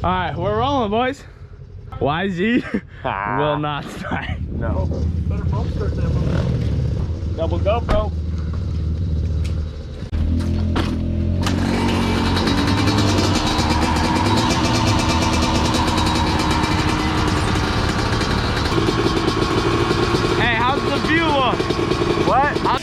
Alright, we're rolling, boys. YZ will not start. No. Better bump start that one. Double GoPro. Hey, how's the view look? What?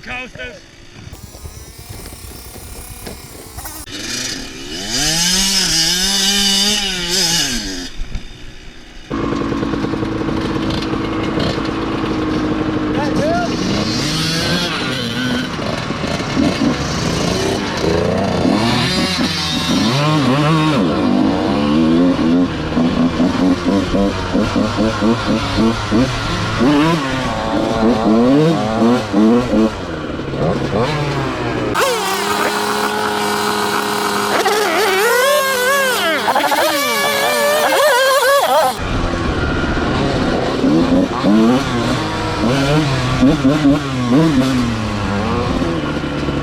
Coasters.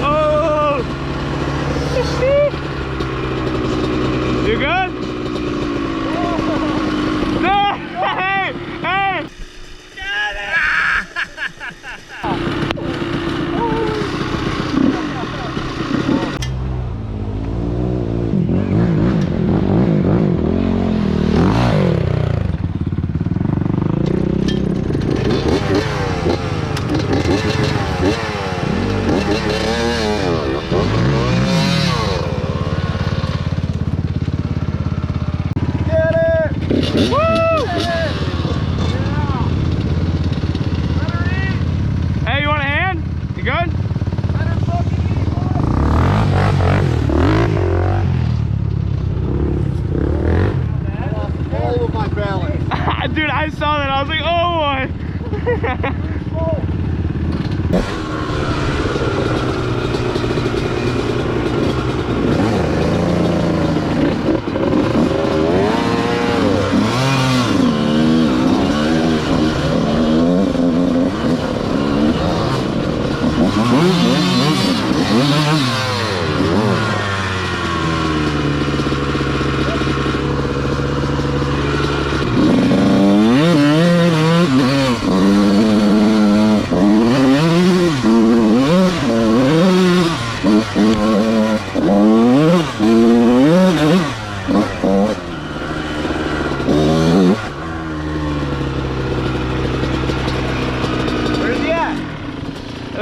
Oh! You good? No! Hey! Hey! Get it! Hey, you want a hand? You good? All of my balance. Dude, I saw that. I was like, oh boy.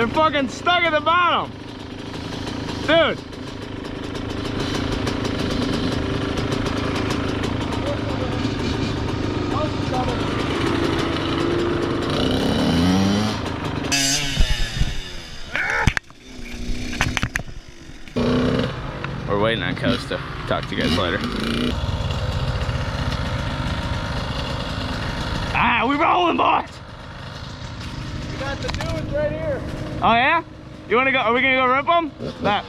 They're fucking stuck at the bottom. Dude. We're waiting on Costa. Talk to you guys later. Ah, we rolling, boys. We got the dudes right here. Oh yeah? You wanna go? Are we gonna go rip them? That.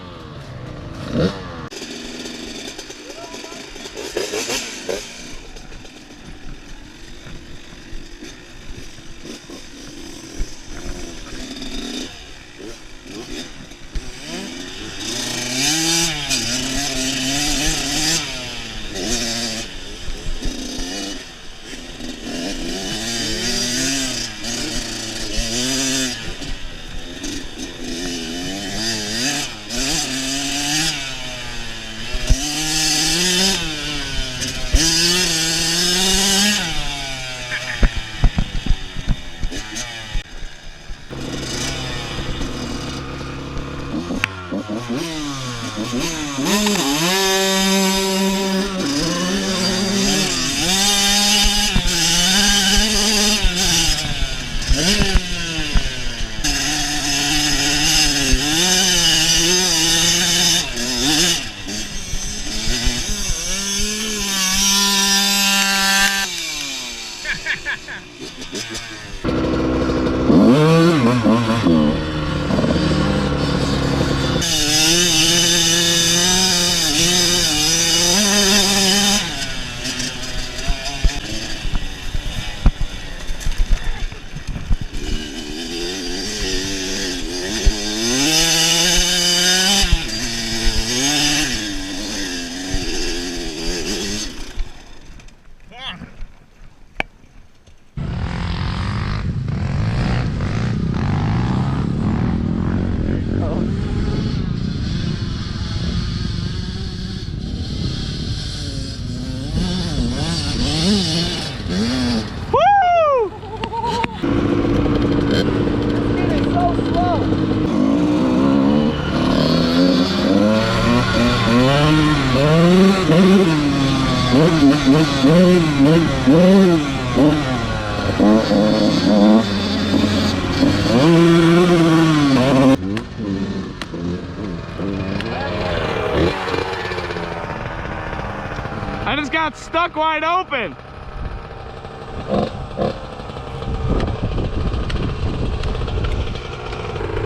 I just got stuck wide open.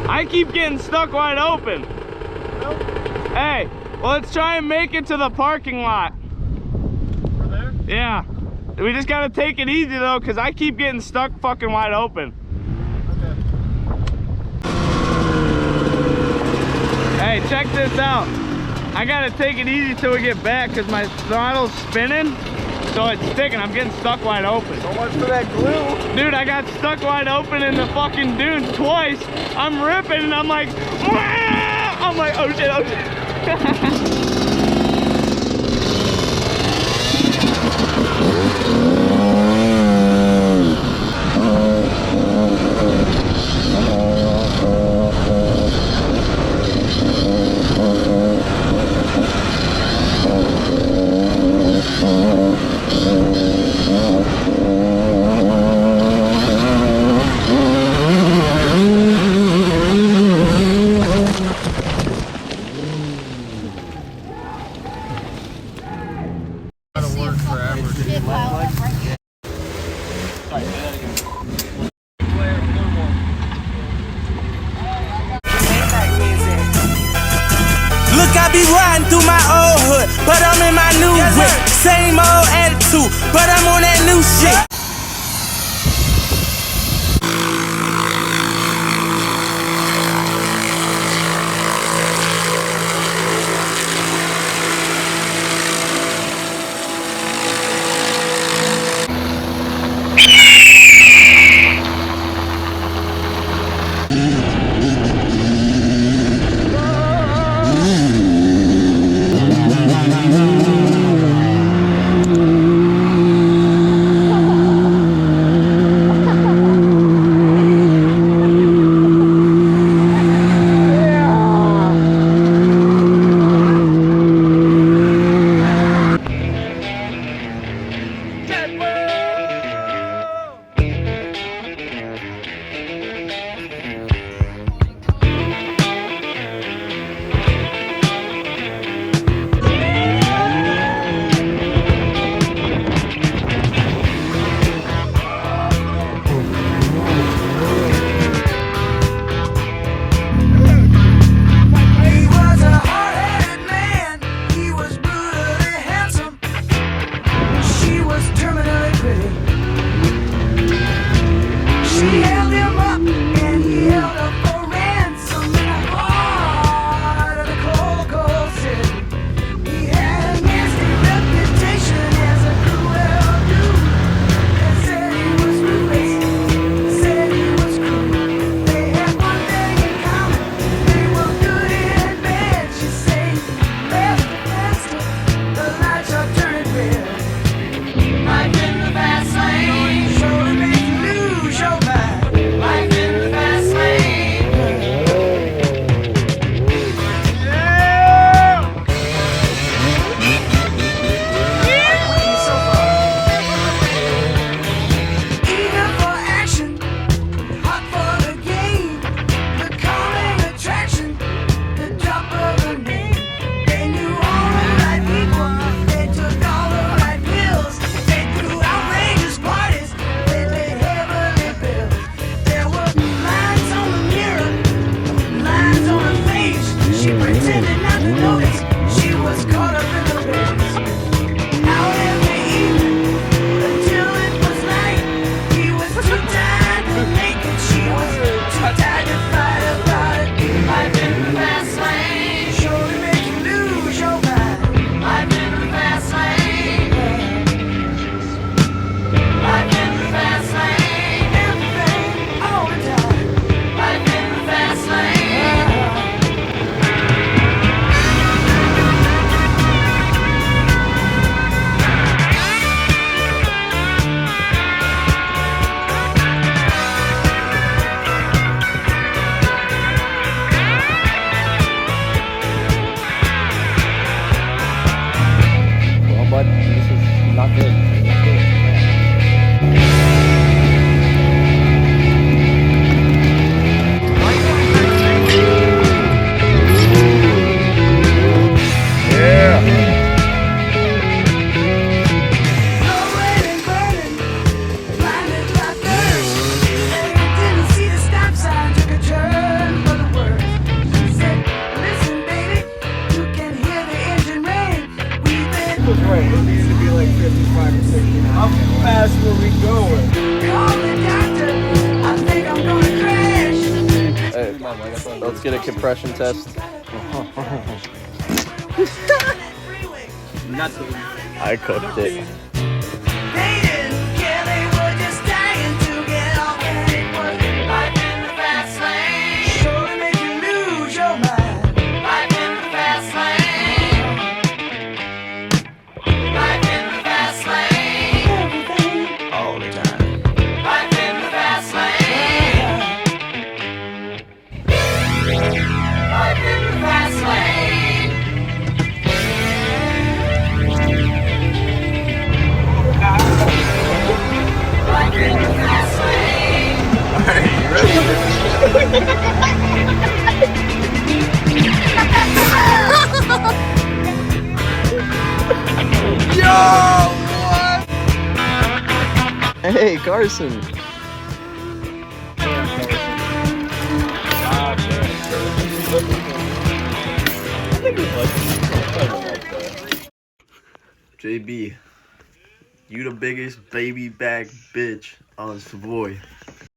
I keep getting stuck wide open. Nope. Hey, well, let's try and make it to the parking lot. We're there? Yeah. We just gotta take it easy though, because I keep getting stuck fucking wide open. Okay. Hey, check this out. I gotta take it easy till we get back because my throttle's spinning, so it's sticking. I'm getting stuck wide open. So much for that glue. Dude, I got stuck wide open in the fucking dunes twice. I'm ripping and I'm like, wah! I'm like, oh shit, oh shit. Look, I be riding through my old hood, but I'm in my new whip. Same old attitude, but I'm on that new shit. She held him up and he held up for ransom in the heart of the cold, cold city. He had a nasty reputation as a cruel dude. They said he was ruthless, said he was cruel. They had one thing in common, they were good and bad. She said, faster, faster, the lights are turning red. Life in the fast lane, sure makes you lose your mind. Life in the fast lane. Waiting so far. Eager for action, hot for the game. The calming attraction, the drop of her name. They knew all the right people, they took all the right pills. They threw outrageous parties, they paid heavily bills. There were lines on the mirror, lines on her face. She pretended not to notice, she was caught up in the race. Out every evening, until it was night. He was too tired to make it, she was too tired to fight about it. Life in the fast lane, surely make you lose your mind. Life in the fast lane. Life in the fast lane. Everything, all the time. Life in the fast lane. Well, bud, this is not good. Not good. Already burning, blinded by thirst. They didn't see the stop sign, took a turn for the worse. She said, listen, baby, you can hear the engine ring. We've been Right, it needs to be like 55 or 60. How fast were we going? call the doctor. I think I'm gonna crash. Hey, let's get a compression test. I cooked it. They didn't care, they were just dying to get off, and it was life in the fast lane. Sure to make you lose your mind. Life in the fast lane. Life in the fast lane. Everything, all the time. Life in the fast lane. Life in the fast lane. Life in the fast lane. Hey, Carson. JB, you the biggest baby back bitch on Savoy.